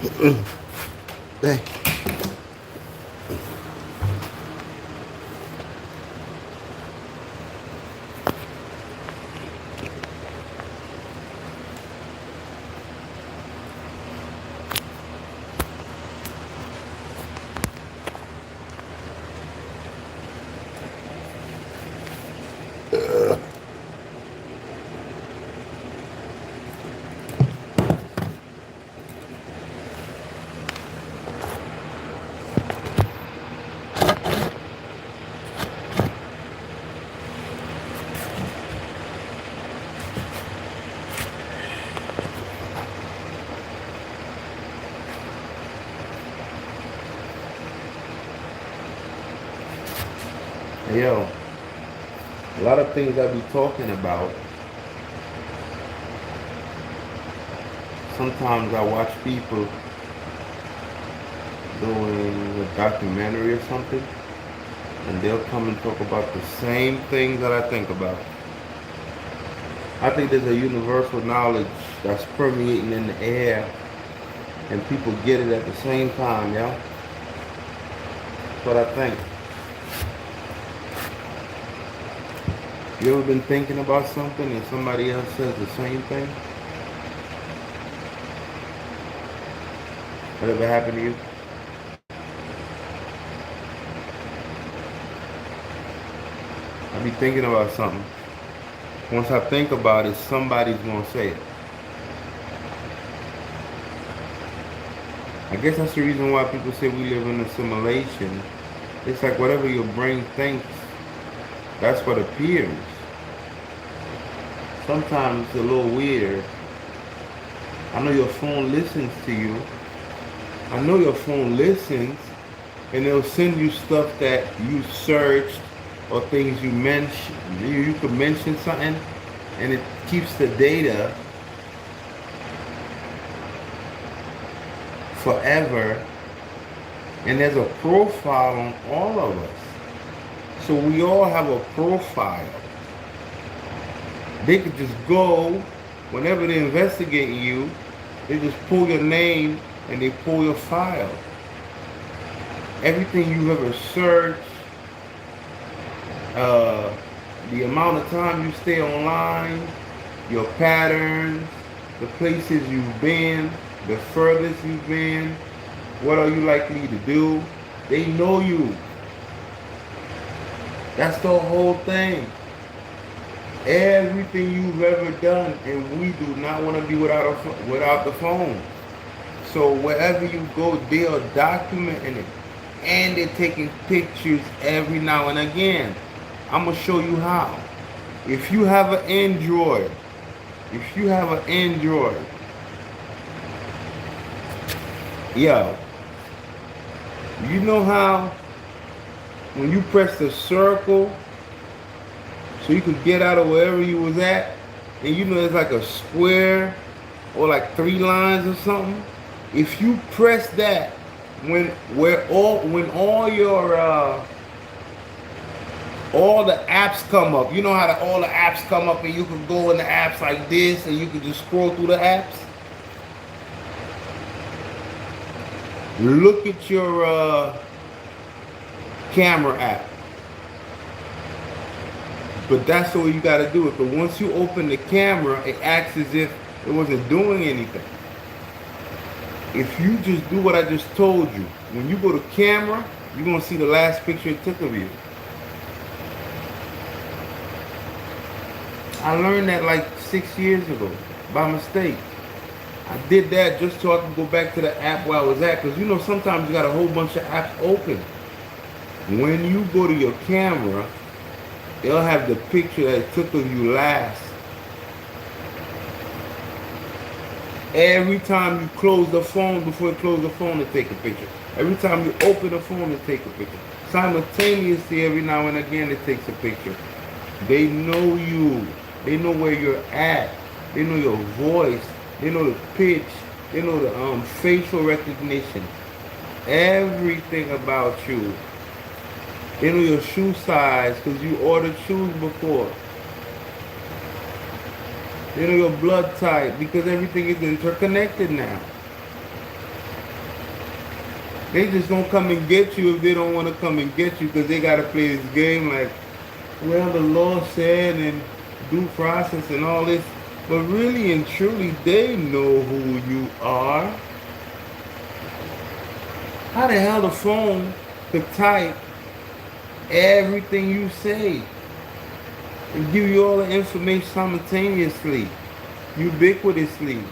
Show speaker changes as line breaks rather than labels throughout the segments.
Dang. Yo, a lot of things I be talking about. Sometimes I watch people doing a documentary or something, and they'll come and talk about the same things that I think about. I think there's a universal knowledge that's permeating in the air, and people get it at the same time, yo. That's what I think. You ever been thinking about something and somebody else says the same thing? That ever happened to you? I be thinking about something. Once I think about it, somebody's gonna say it. I guess that's the reason why people say we live in a simulation. It's like whatever your brain thinks, that's what appears. Sometimes it's a little weird. I know your phone listens to you. I know your phone listens, and it'll send you stuff that you searched or things you mentioned. You could mention something, and it keeps the data forever. And there's a profile on all of us. So we all have a profile. They could just go, whenever they're investigating you, they just pull your name and they pull your file. Everything you've ever searched, the amount of time you stay online, your patterns, the places you've been, the furthest you've been, what are you likely to do? They know you. That's the whole thing. Everything you've ever done, and we do not want to be without the phone. So wherever you go, they are documenting it, and they're taking pictures every now and again. I'm gonna show you how. If you have an Android, yo, you know how when you press the circle so you could get out of wherever you was at, and you know it's like a square or like 3 lines or something. If you press that, when all your all the apps come up, you know how all the apps come up, and you can go in the apps like this, and you can just scroll through the apps. Look at your camera app. But that's the way you got to do it. But once you open the camera, it acts as if it wasn't doing anything. If you just do what I just told you, when you go to camera, you're going to see the last picture it took of you. I learned that like 6 years ago by mistake. I did that just so I could go back to the app where I was at. Because you know, sometimes you got a whole bunch of apps open. When you go to your camera, they'll have the picture that it took of you last. Every time you close the phone, before you close the phone, to take a picture. Every time you open the phone, to take a picture. Simultaneously, every now and again, it takes a picture. They know you. They know where you're at. They know your voice. They know the pitch. They know the facial recognition. Everything about you. They know your shoe size because you ordered shoes before. They know your blood type because everything is interconnected now. They just don't come and get you if they don't want to come and get you because they got to play this game like, well, the law said and due process and all this. But really and truly, they know who you are. How the hell the phone could type everything you say and give you all the information simultaneously, ubiquitously?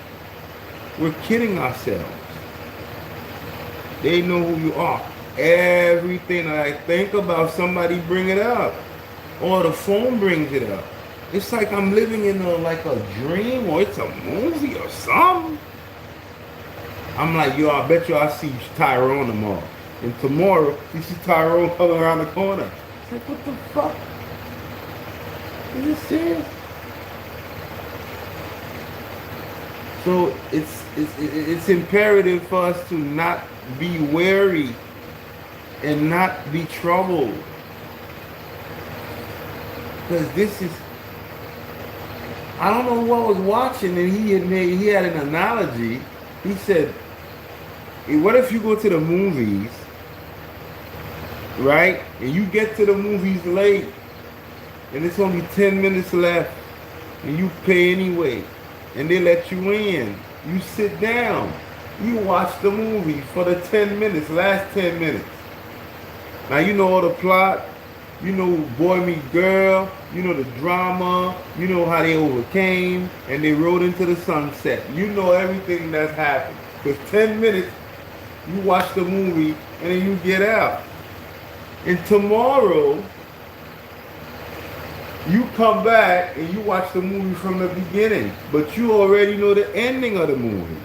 We're kidding ourselves. They know who you are. Everything that I think about, somebody bring it up. Or the phone brings it up. It's like I'm living in like a dream, or it's a movie or something. I'm like, yo, I bet you I see Tyrone tomorrow. And tomorrow, you see Tyrone coming around the corner. It's like, what the fuck? Is this serious? So it's imperative for us to not be wary and not be troubled. Because this is, I don't know who I was watching, and he had an analogy. He said, what if you go to the movies, right? And you get to the movies late, and it's only 10 minutes left, and you pay anyway, and they let you in. You sit down. You watch the movie for the 10 minutes, last 10 minutes. Now you know all the plot. You know boy meet girl. You know the drama. You know how they overcame and they rode into the sunset. You know everything that's happened. Because 10 minutes, you watch the movie and then you get out. And tomorrow, you come back and you watch the movie from the beginning. But you already know the ending of the movie.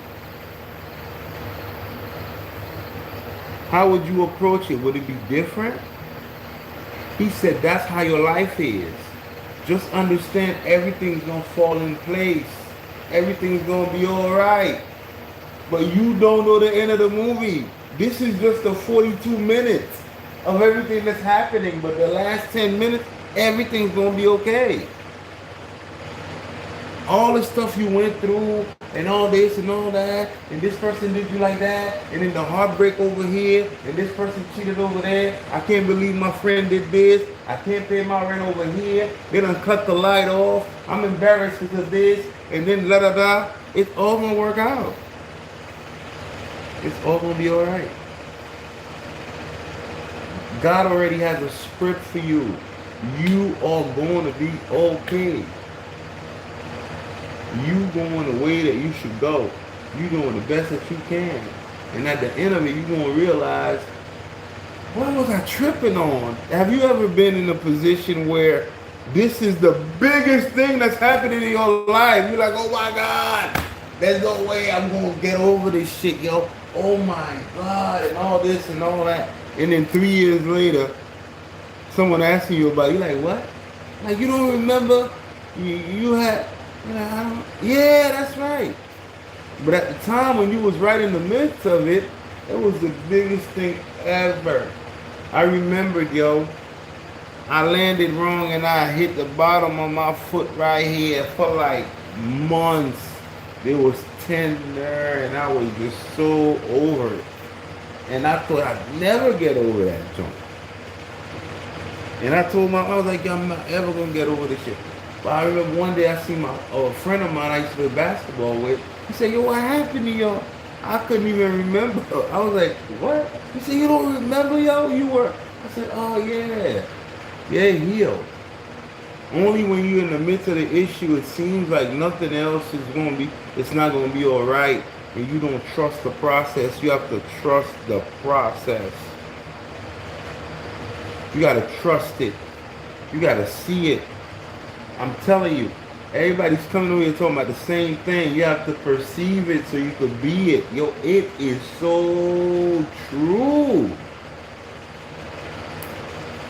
How would you approach it? Would it be different? He said that's how your life is. Just understand everything's going to fall in place. Everything's going to be all right. But you don't know the end of the movie. This is just the 42 minutes of everything that's happening. But the last 10 minutes, everything's going to be okay. All the stuff you went through and all this and all that, and this person did you like that, and then the heartbreak over here, and this person cheated over there. I can't believe my friend did this. I can't pay my rent over here. They done cut the light off. I'm embarrassed because of this, and then la da da. It's all gonna work out. It's all gonna be all right. God already has a script for you. You are going to be okay. You going the way that you should go. You doing the best that you can. And at the end of it, you're going to realize, what was I tripping on? Have you ever been in a position where this is the biggest thing that's happening in your life? You're like, oh my God, there's no way I'm going to get over this shit, yo. Oh my God, and all this and all that. And then 3 years later, someone asking you about it, you're like, what? Like, you don't remember you had... Yeah, that's right. But at the time when you was right in the midst of it, it was the biggest thing ever. I remembered, yo, I landed wrong and I hit the bottom of my foot right here for like months. There was tender and I was just so over it. And I thought I'd never get over that junk. And I told I was like, I'm not ever gonna get over this shit. But I remember one day I seen a friend of mine I used to play basketball with. He said, yo, what happened to you? I couldn't even remember. I was like, what? He said, you don't remember, yo? You were... I said, oh, yeah. Yeah, healed. Only when you're in the midst of the issue, it seems like nothing else is going to be... It's not going to be all right. And you don't trust the process. You have to trust the process. You got to trust it. You got to see it. I'm telling you, everybody's coming over here talking about the same thing. You have to perceive it so you could be it. Yo, it is so true.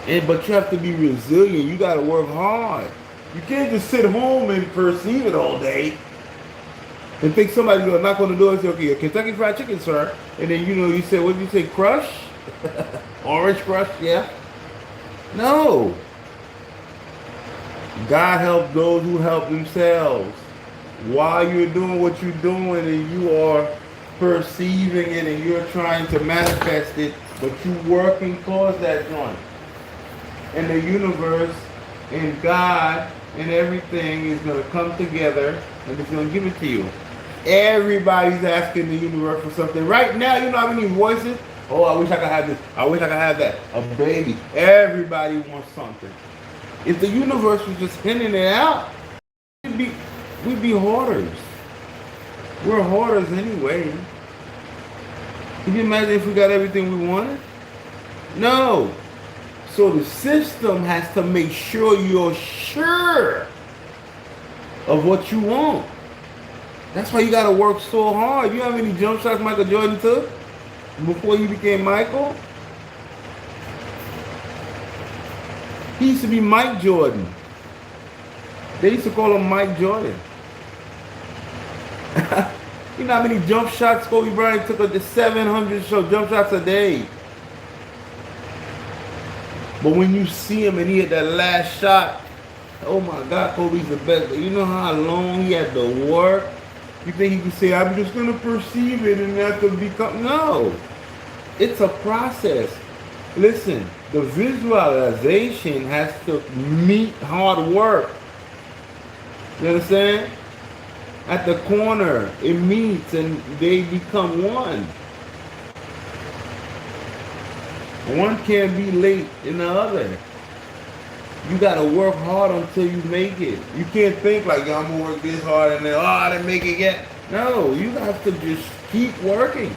But you have to be resilient. You got to work hard. You can't just sit home and perceive it all day and think somebody's going to knock on the door and say, okay, a Kentucky Fried Chicken, sir. And then, you say, what did you say, crush? Orange crush, yeah. No. God help those who help themselves. While you're doing what you're doing and you are perceiving it and you're trying to manifest it, but you're working towards that joint. And the universe and God and everything is going to come together and it's going to give it to you. Everybody's asking the universe for something. Right now, you know how many voices? Oh, I wish I could have this. I wish I could have that. A baby. Everybody wants something. If the universe was just handing it out, we'd be hoarders. We're hoarders anyway. Can you imagine if we got everything we wanted? No. So the system has to make sure you're sure of what you want. That's why you got to work so hard. You know how many jump shots Michael Jordan took before he became Michael? He used to be Mike Jordan. They used to call him Mike Jordan. You know how many jump shots Kobe Bryant took? The 700 jump shots a day. But when you see him and he hit that last shot, oh my God, Kobe's the best. But you know how long he had to work? You think he can say, I'm just going to perceive it and that to become... No. It's a process. Listen, the visualization has to meet hard work. You understand? At the corner, it meets and they become one. One can't be late in the other. You gotta work hard until you make it. You can't think like, yo, I'm gonna work this hard and then, oh, I didn't make it yet. No, you have to just keep working.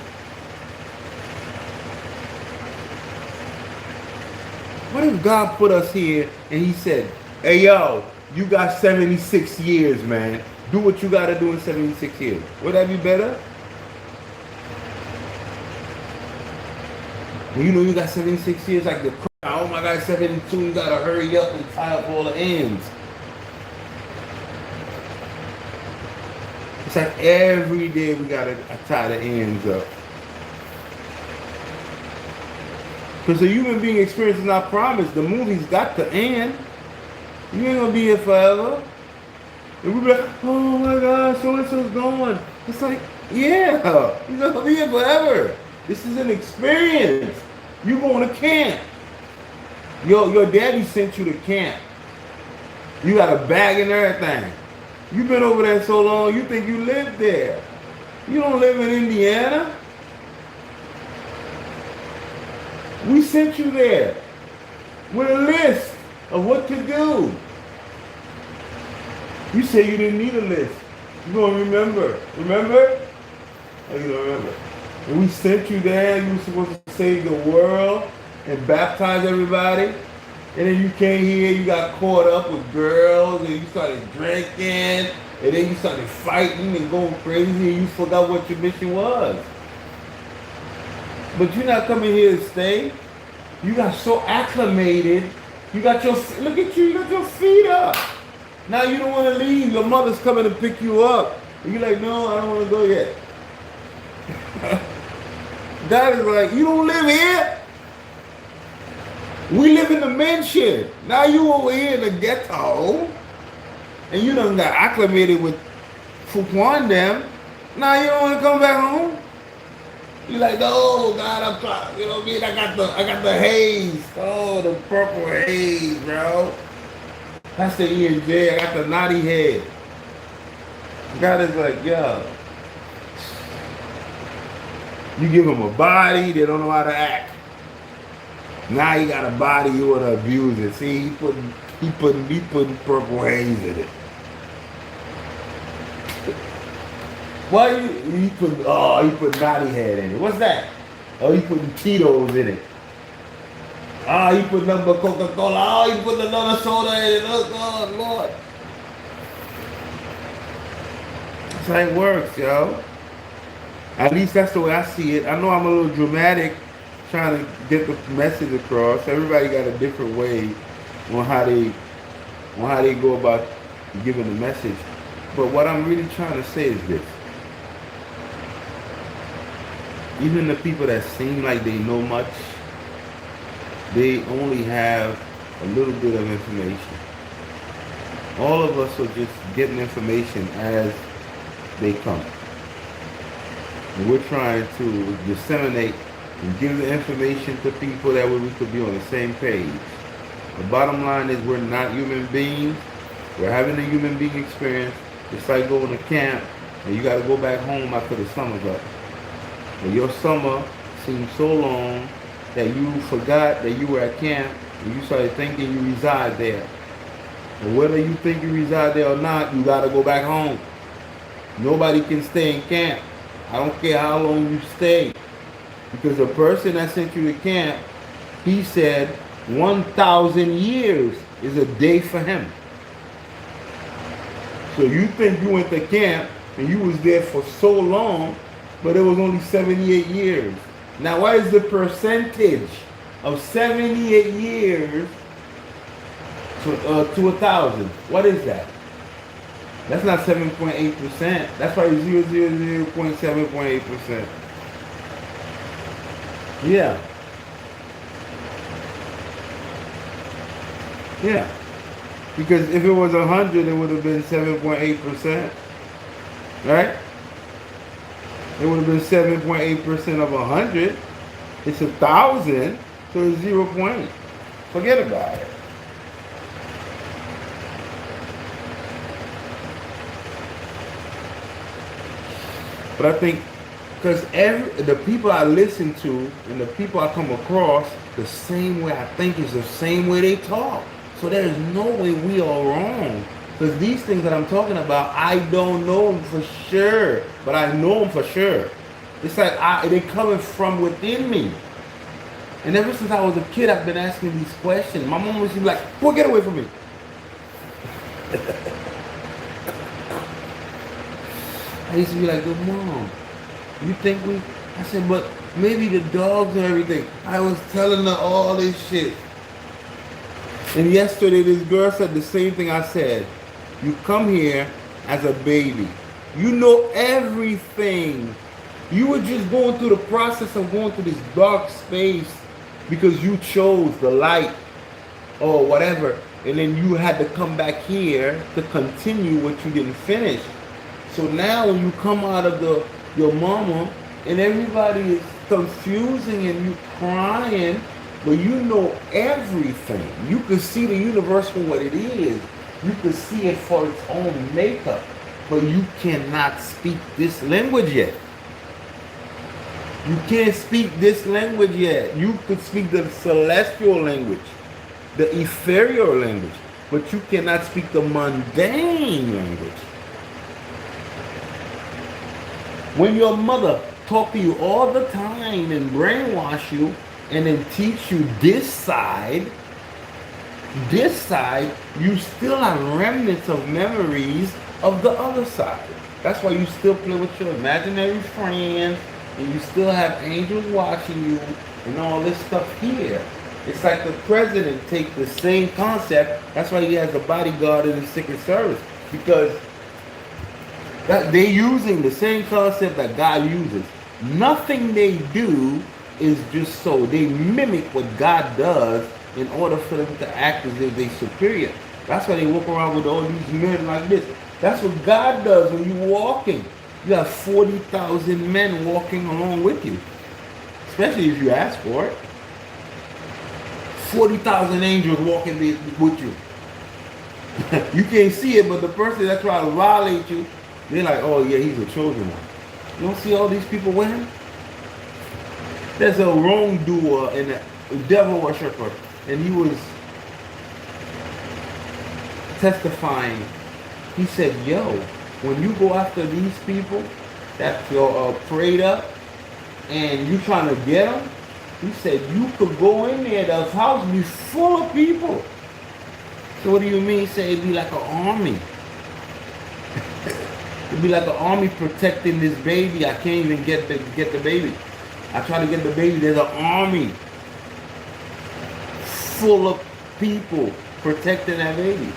What if God put us here and he said, hey, yo, you got 76 years, man. Do what you gotta do in 76 years. Would that be better? Well, you know you got 76 years, like the oh my God, 72, you gotta hurry up and tie up all the ends. It's like every day we gotta tie the ends up. Because the human being experience is not promised. The movie's got to end. You ain't gonna be here forever. And we be like, oh my God, so-and-so's gone. It's like, yeah, you're not gonna be here forever. This is an experience. You going to camp. Your daddy sent you to camp. You got a bag and everything. You've been over there so long, you think you live there. You don't live in Indiana. We sent you there with a list of what to do. You say you didn't need a list. You're going to remember. Remember? Oh, you don't remember. And we sent you there. You were supposed to save the world and baptize everybody. And then you came here, you got caught up with girls, and you started drinking, and then you started fighting and going crazy, and you forgot what your mission was. But you're not coming here to stay. You got so acclimated. You got your, look at you got your feet up. Now you don't want to leave. Your mother's coming to pick you up. And you're like, no, I don't want to go yet. God is like, you don't live here. We live in the mansion. Now you over here in the ghetto. And you done got acclimated with Fuquan them. Now you don't want to come back home. You're like, no, God, I'm trying. You know what I mean? I got the haze. Oh, the purple haze, bro. That's the E&J. I got the naughty head. God is like, yo. You give them a body, they don't know how to act. Now you got a body, you want to abuse it. See, he putting purple haze in it. Why he put naughty head in it? What's that? Oh, he putting Tito's in it. Oh, he put nothing but Coca-Cola. Oh, he put another soda in it. Oh, God, Lord. That's how it works, yo. At least that's the way I see it. I know I'm a little dramatic trying to get the message across. Everybody got a different way on how they go about giving the message. But what I'm really trying to say is this. Even the people that seem like they know much, they only have a little bit of information. All of us are just getting information as they come. And we're trying to disseminate and give the information to people that way we could be on the same page. The bottom line is we're not human beings. We're having a human being experience. It's like going to camp and you got to go back home after the summer's up. And your summer seemed so long that you forgot that you were at camp and you started thinking you reside there. And whether you think you reside there or not, you got to go back home. Nobody can stay in camp. I don't care how long you stay. Because the person that sent you to camp, he said 1,000 years is a day for him. So you think you went to camp and you was there for so long, but it was only 78 years. Now what is the percentage of 78 years to 1,000? What is that? That's not 7.8%. That's probably 0.7.8%. Yeah. Yeah. Because if it was 100, it would have been 7.8%. Right? It would have been 7.8% of 100. It's 1,000, so it's 0. Forget about it. But I think because the people I listen to and the people I come across, the same way I think is the same way they talk. So there is no way we are wrong. Because these things that I'm talking about, I don't know them for sure, but I know them for sure. It's like they're coming from within me. And ever since I was a kid, I've been asking these questions. My mom was like, "Boy, get away from me." I used to be like, "Good mom, you think we?" I said, "But maybe the dogs and everything." I was telling her all this shit. And yesterday, this girl said the same thing I said. You come here as a baby. You know everything. You were just going through the process of going through this dark space because you chose the light or whatever. And then you had to come back here to continue what you didn't finish. So now when you come out of your mama and everybody is confusing and you crying, but you know everything. You can see the universe for what it is. You can see it for its own makeup. But you cannot speak this language yet. You can't speak this language yet. You could speak the celestial language, the ethereal language, but you cannot speak the mundane language. When your mother talk to you all the time and brainwash you and then teach you this side, you still have remnants of memories of the other side. That's why you still play with your imaginary friends and you still have angels watching you and all this stuff here. It's like the president takes the same concept. That's why he has a bodyguard in the Secret Service, because they're using the same concept that God uses. Nothing they do is just so. They mimic what God does in order for them to act as if they're superior. That's why they walk around with all these men like this. That's what God does when you're walking. You have 40,000 men walking along with you, especially if you ask for it. 40,000 angels walking with you. You can't see it, but the person that tries to violate you, they're like, "Oh yeah, he's a chosen one." You don't see all these people with him? There's a wrongdoer and a devil worshiper, and he was testifying. He said, "Yo, when you go after these people that you're prayed up and you trying to get them," he said, "you could go in there, the house be full of people." So what do you mean? He said it'd be like an army. It'd be like an army protecting this baby. I can't even get the baby. I try to get the baby. There's an army full of people protecting that baby.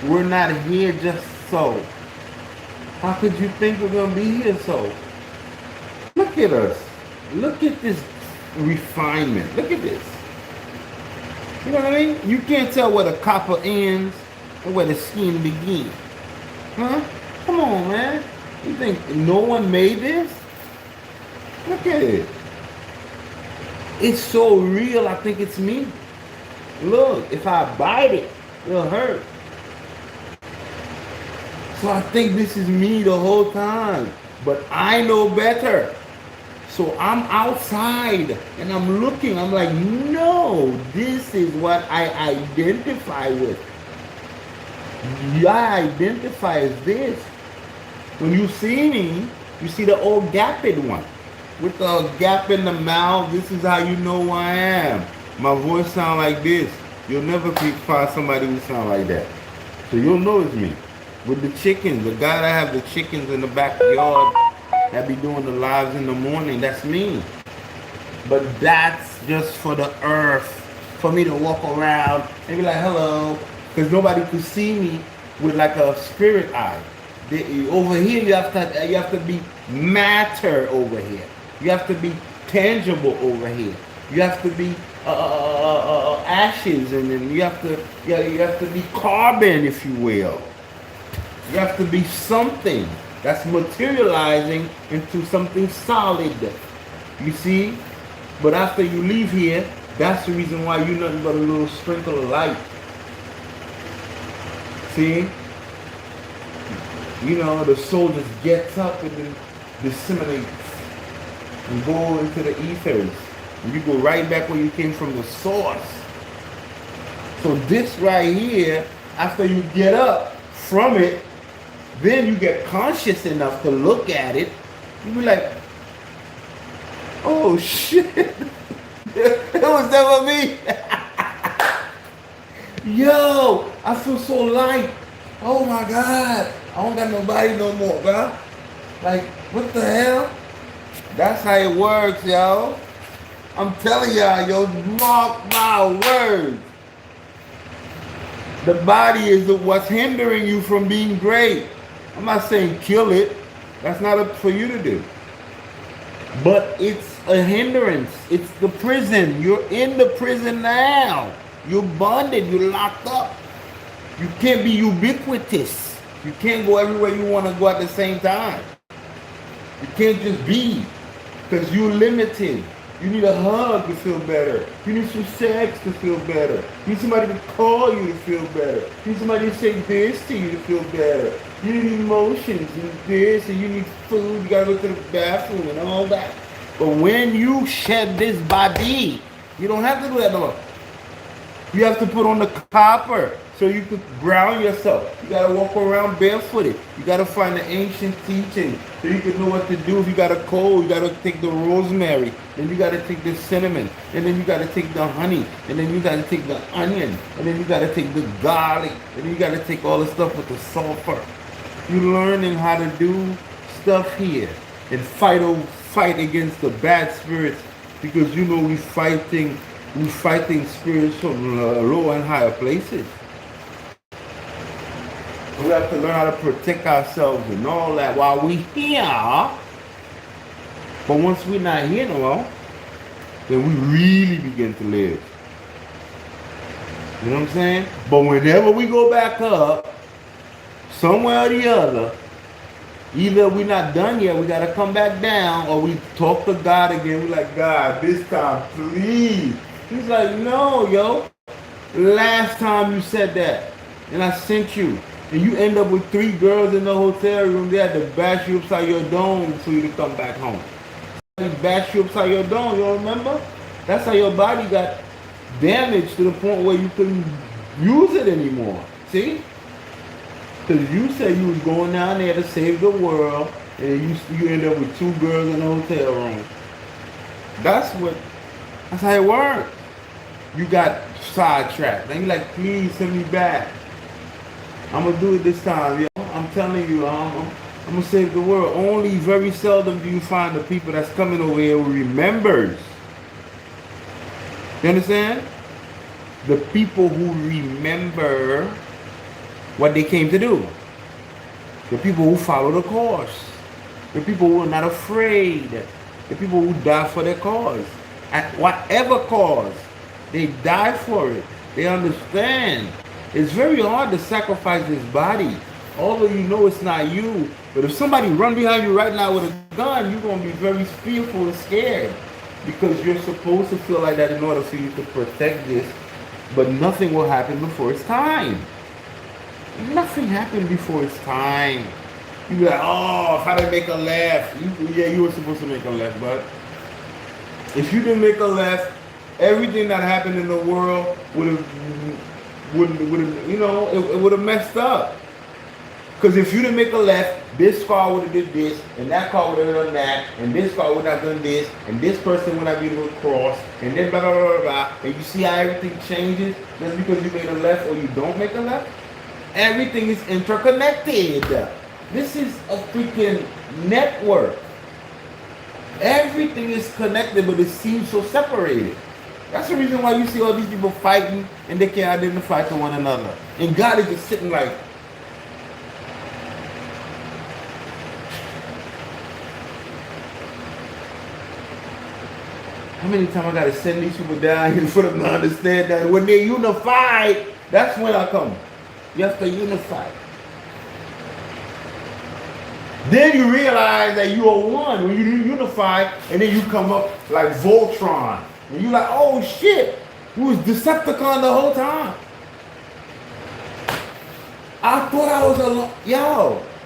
We're not here just so. How could you think we're gonna be here so? Look at us. Look at this refinement. Look at this. You know what I mean? You can't tell where the copper ends and where the skin begins. Huh? Come on, man. You think no one made this? Look at it. It's so real, I think it's me. Look, if I bite it, it'll hurt. So I think this is me the whole time. But I know better. So I'm outside and I'm looking. I'm like, no, this is what I identify with. I identify as this. When you see me, you see the old gapped one. With the gap in the mouth, this is how you know who I am. My voice sound like this. You'll never find somebody who sound like that. So you'll know it's me. With the chickens, the guy that have the chickens in the backyard that be doing the lives in the morning, that's me. But that's just for the earth, for me to walk around and be like, hello, because nobody could see me with like a spirit eye. Over here, you have to be matter over here. You have to be tangible over here. You have to be ashes, and then you have to be carbon, if you will. You have to be something that's materializing into something solid. You see? But after you leave here, that's the reason why you're nothing but a little sprinkle of light. See? You know, the soul just gets up and then disseminates and go into the ethers. And you go right back where you came from, the source. So this right here, after you get up from it, then you get conscious enough to look at it. You be like, oh shit, it was never me. Yo, I feel so light. Oh my God, I don't got nobody no more, bro. Like, what the hell? That's how it works, yo. I'm telling y'all, yo, mark my words. The body is what's hindering you from being great. I'm not saying kill it. That's not up for you to do. But it's a hindrance. It's the prison. You're in the prison now. You're bonded. You're locked up. You can't be ubiquitous. You can't go everywhere you want to go at the same time. You can't just be, because you're limited. You need a hug to feel better. You need some sex to feel better. You need somebody to call you to feel better. You need somebody to say this to you to feel better. You need emotions and this, and you need food. You gotta go to the bathroom and all that. But when you shed this body, you don't have to do that no more. You have to put on the copper so you could ground yourself. You gotta walk around barefooted. You gotta find the ancient teaching so you can know what to do. If you got a cold, you gotta take the rosemary. Then you gotta take the cinnamon. And then you gotta take the honey. And then you gotta take the onion. And then you gotta take the garlic. And then you gotta take all the stuff with the sulfur. You're learning how to do stuff here and fight against the bad spirits, because you know we're fighting spirits from low and higher places. We have to learn how to protect ourselves and all that while we here. But once we're not here no more, then we really begin to live. You know what I'm saying? But whenever we go back up, somewhere or the other, either we're not done yet, we got to come back down, or we talk to God again. We're like, God, this time, please. He's like, no, yo. Last time you said that, and I sent you. And you end up with 3 girls in the hotel room. They had to bash you upside your dome for you to come back home. They bash you upside your dome, you don't remember? That's how your body got damaged to the point where you couldn't use it anymore. See? Because you said you was going down there to save the world, and you end up with 2 girls in the hotel room. That's how it works. You got sidetracked. Then you're like, please send me back. I'm going to do it this time, yo. I'm telling you, I'm going to save the world. Only very seldom do you find the people that's coming over here who remembers. You understand? The people who remember what they came to do. The people who follow the course. The people who are not afraid. The people who die for their cause. At whatever cause, they die for it. They understand. It's very hard to sacrifice this body Although you know it's not you, but if somebody run behind you right now with a gun, you're gonna be very fearful and scared because you're supposed to feel like that in order for you to protect this. But nothing will happen before it's time. Nothing happened before it's time. You be like, oh, if I didn't make a left, yeah, you were supposed to make a left, but if you didn't make a left, everything that happened in the world would have, you know, it would have messed up. Because if you didn't make a left, this car would have did this, and that car would have done that, and this car would have done this, and this person would have been able to cross, and then blah, blah, blah, blah, blah. And you see how everything changes just because you made a left or you don't make a left? Everything is interconnected. This is a freaking network. Everything is connected, but it seems so separated. That's the reason why you see all these people fighting and they can't identify to one another. And God is just sitting like, how many times I gotta send these people down here for them to understand that when they're unified, that's when I come. You have to unify. Then you realize that you are one when you unify, and then you come up like Voltron. And you're like, oh shit, we was Decepticon the whole time. I thought I was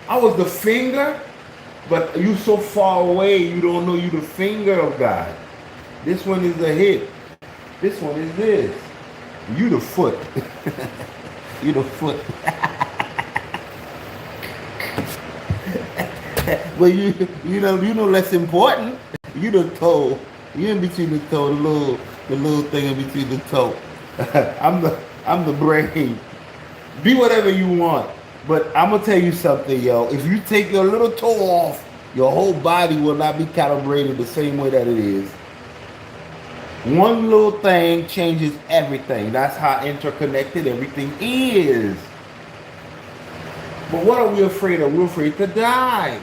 I was the finger, but you so far away, you don't know you the finger of God. This one is the hip. This one is this. You the foot. You the foot. But you know less important. You the toe. You in between the toe, the little thing in between the toe. I'm the brain. Be whatever you want. But I'm gonna tell you something, yo. If you take your little toe off, your whole body will not be calibrated the same way that it is. One little thing changes everything. That's how interconnected everything is. But what are we afraid of? We're afraid to die.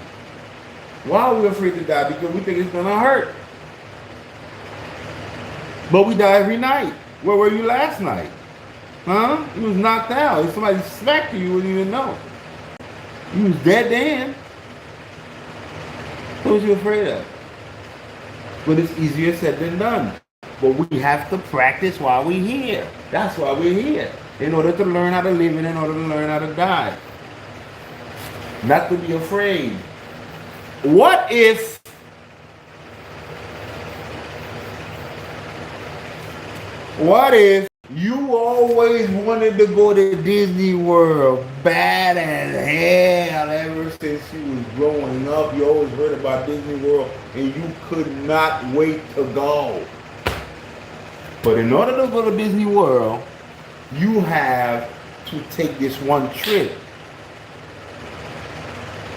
Why are we afraid to die? Because we think it's gonna hurt. But we die every night. Where were you last night? Huh? You was knocked out. If somebody smacked you, you wouldn't even know. You was dead then. What was you afraid of? But it's easier said than done. But we have to practice while we're here. That's why we're here. In order to learn how to live and in order to learn how to die. Not to be afraid. What if you always wanted to go to Disney World bad as hell ever since you was growing up? You always heard about Disney World and you could not wait to go. But in order to go to Disney World, you have to take this one trip.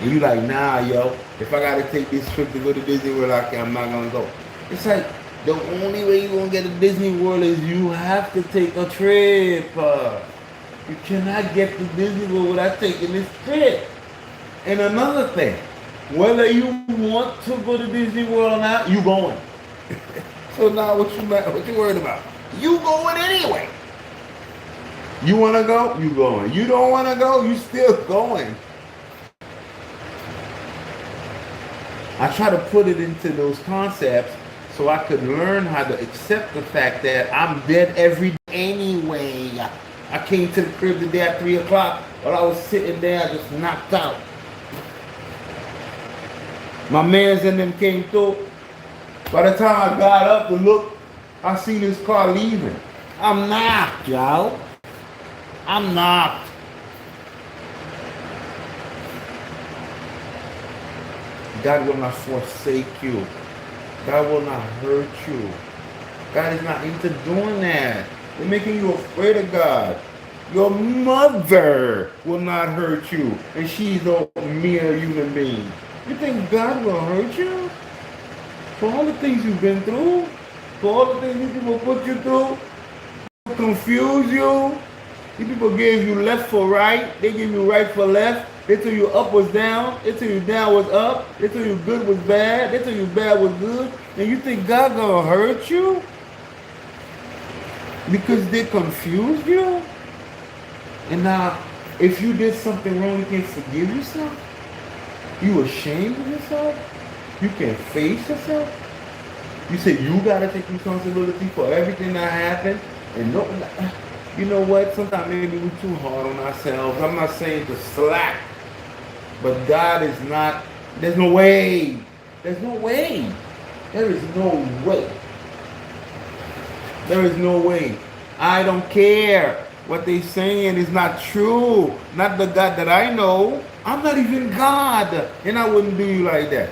And you like, nah, yo, if I gotta take this trip to go to Disney World, I'm not gonna go. It's like, the only way you're gonna get to Disney World is you have to take a trip. You cannot get to Disney World without taking this trip. And another thing, whether you want to go to Disney World or not, you going. So now what you worried about? You going anyway. You wanna go? You going. You don't wanna go? You still going. I try to put it into those concepts so I could learn how to accept the fact that I'm dead every day anyway. I came to the crib today at 3 o'clock while I was sitting there just knocked out. My mans and them came through. By the time I got up to look, I seen this car leaving. I'm knocked, y'all. I'm knocked. God will not forsake you. God will not hurt you. God is not into doing that. They're making you afraid of God. Your mother will not hurt you, and she's a mere human being. You think God will hurt you? For all the things you've been through? For all the things these people put you through? Confuse you? These people gave you left for right. They gave you right for left. They told you up was down. They told you down was up. They told you good was bad. They told you bad was good. And you think God gonna hurt you? Because they confused you? And now If you did something wrong, you can't forgive yourself. You ashamed of yourself. You can't face yourself. You say you gotta take responsibility for everything that happened. And no, you know what? Sometimes maybe we're too hard on ourselves. I'm not saying to slack, but God is not. There's no way. There's no way. There is no way. There is no way. I don't care what they saying is not true. Not the God that I know. I'm not even God, and I wouldn't do you like that.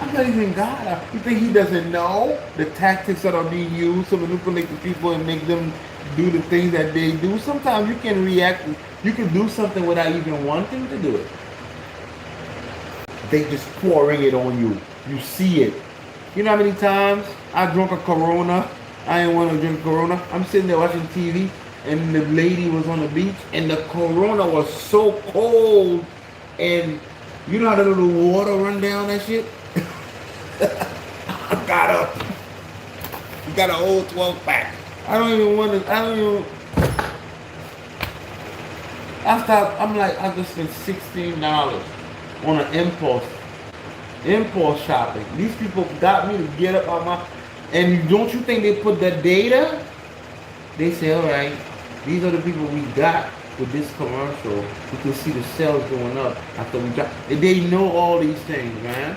I'm not even God. You think He doesn't know the tactics that are being used to manipulate the people and make them do the things that they do? Sometimes you can react. You can do something without even wanting to do it. They just pouring it on you. You see it. You know how many times I drunk a Corona? I didn't want to drink Corona. I'm sitting there watching TV, and the lady was on the beach, and the Corona was so cold, and you know how the little water run down that shit? I got up. You got a whole 12 pack. I don't even. After I'm like, I just spent $16 on an impulse shopping. These people got me to get up on my. And don't you think they put the data? They say, all right, these are the people we got with this commercial. We can see the sales going up after we got. They know all these things, man.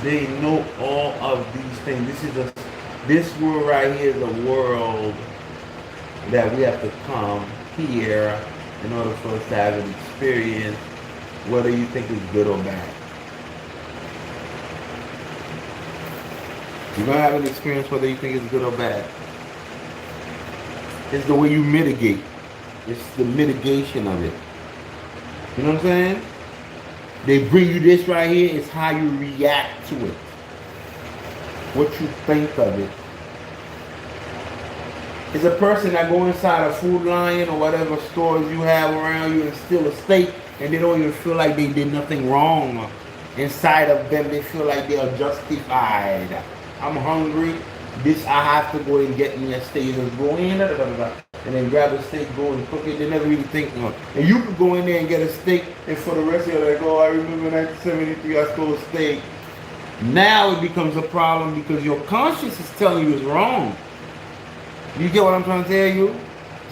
They know all of these things. This world right here is a world that we have to come here in order for us to have an experience, whether you think it's good or bad. You're gonna have an experience whether you think it's good or bad. It's the way you mitigate. It's the mitigation of it. You know what I'm saying? They bring you this right here. It's how you react to it. What you think of it. It's a person that go inside a Food Lion or whatever stores you have around you and steal a steak, and they don't even feel like they did nothing wrong. Inside of them, they feel like they are justified. I'm hungry. This I have to go and get me a steak. Just go in and then grab a steak, go and cook it. They never really think on. And you could go in there and get a steak, and for the rest of your life, oh, I remember 1973, I stole a steak. Now it becomes a problem because your conscience is telling you it's wrong. You get what I'm trying to tell you?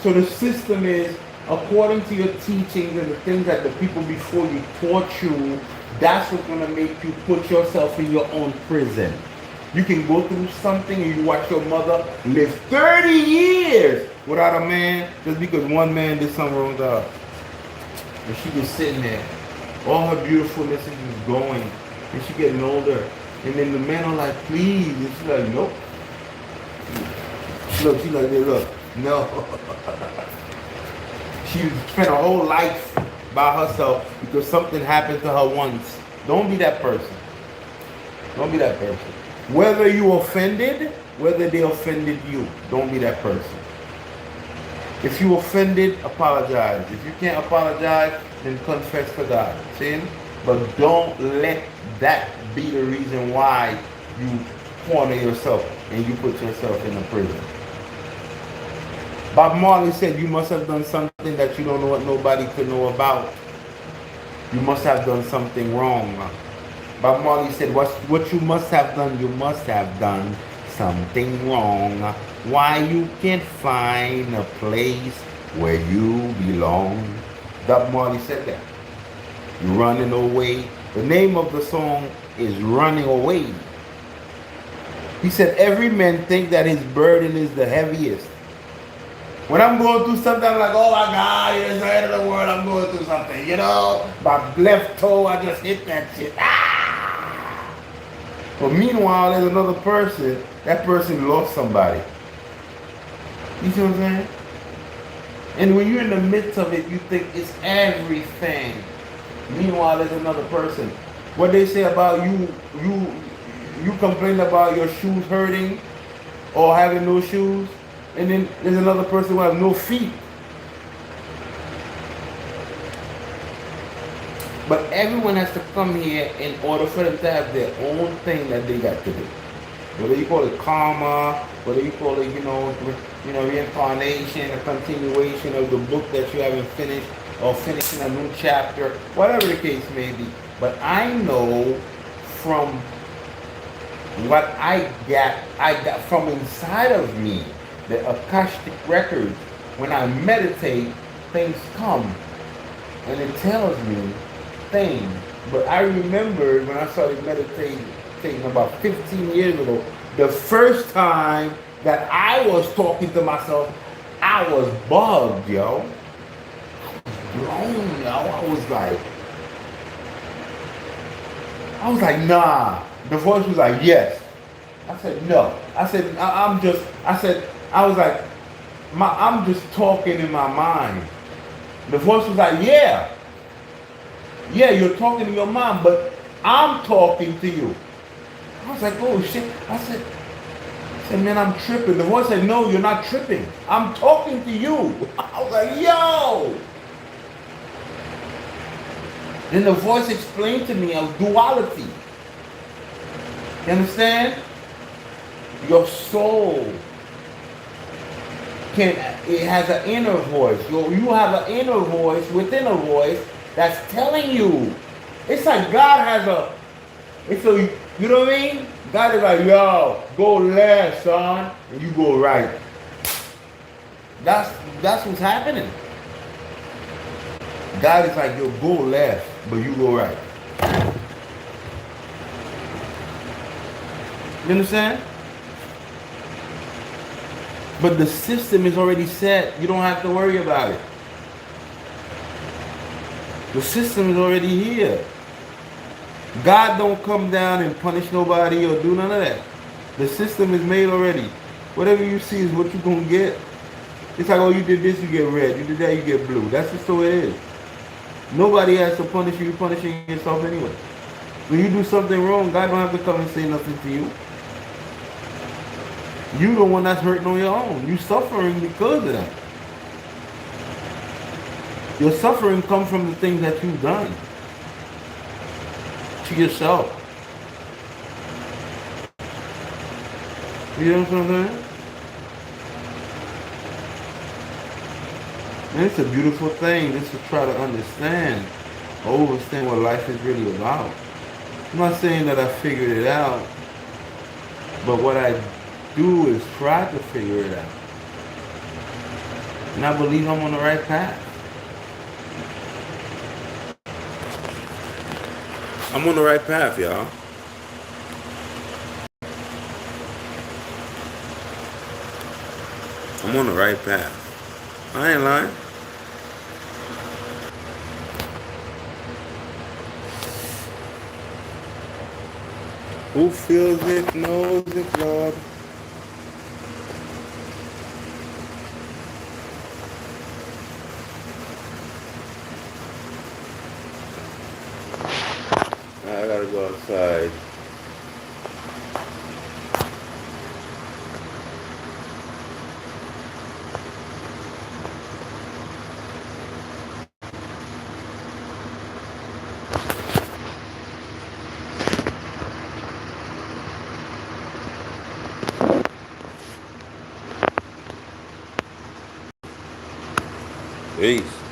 So the system is, according to your teachings and the things that the people before you taught you, that's what's going to make you put yourself in your own prison. You can go through something and you watch your mother live 30 years without a man just because one man did something wrong to her. And she just sitting there. All her beautifulness is just going. And she getting older. And then the men are like, please. And she's like, nope. Look, she's like, look, no. She spent her whole life by herself because something happened to her once. Don't be that person. Don't be that person. Whether you offended, whether they offended you, don't be that person. If you offended, apologize. If you can't apologize, then confess to God. See? But don't let that be the reason why you corner yourself and you put yourself in a prison. Bob Marley said you must have done something that you don't want nobody to know about. You must have done something wrong. Bob Marley said what you must have done something wrong. Why you can't find a place where you belong. Bob Marley said that. You're running away. The name of the song is Running Away. He said every man thinks that his burden is the heaviest. When I'm going through something, I'm like, oh my God, it's the end of the world, I'm going through something, you know? My left toe, I just hit that shit. Ah! But meanwhile, there's another person, that person lost somebody. You see what I'm saying? And when you're in the midst of it, you think it's everything. Meanwhile, there's another person. What they say about you complain about your shoes hurting or having no shoes. And then there's another person who has no feet. But everyone has to come here in order for them to have their own thing that they got to do. Whether you call it karma, whether you call it, reincarnation, a continuation of the book that you haven't finished, or finishing a new chapter, whatever the case may be. But I know from what I got from inside of me, the Akashic records, when I meditate, things come, and it tells me things. But I remember when I started meditating about 15 years ago, the first time that I was talking to myself, I was bugged, yo. Blown, yo. I was like, nah. The voice was like, yes. I said, no. I said, I was like, I'm just talking in my mind. The voice was like, yeah. Yeah, you're talking in your mind, but I'm talking to you. I was like, oh shit. I said, man, I'm tripping. The voice said, no, you're not tripping. I'm talking to you. I was like, yo. Then the voice explained to me a duality. You understand? Your soul it has an inner voice. You have an inner voice within a voice that's telling you. It's like God has you know what I mean? God is like, yo, go left, son, and you go right. That's what's happening. God is like, yo, go left, but you go right. You understand? But the system is already set. You don't have to worry about it. The system is already here. God don't come down and punish nobody or do none of that. The system is made already. Whatever you see is what you're going to get. It's like, oh, you did this, you get red. You did that, you get blue. That's just the way it is. Nobody has to punish you. You're punishing yourself anyway. When you do something wrong, God don't have to come and say nothing to you. You the one that's hurting on your own. You suffering because of that. Your suffering comes from the things that you've done to yourself. You know what I'm saying? And it's a beautiful thing just to try to understand what life is really about. I'm not saying that I figured it out, but what I do is try to figure it out. And I believe I'm on the right path. I'm on the right path, y'all. I'm on the right path. I ain't lying. Who feels it, knows it, Lord. I gotta go outside. Peace.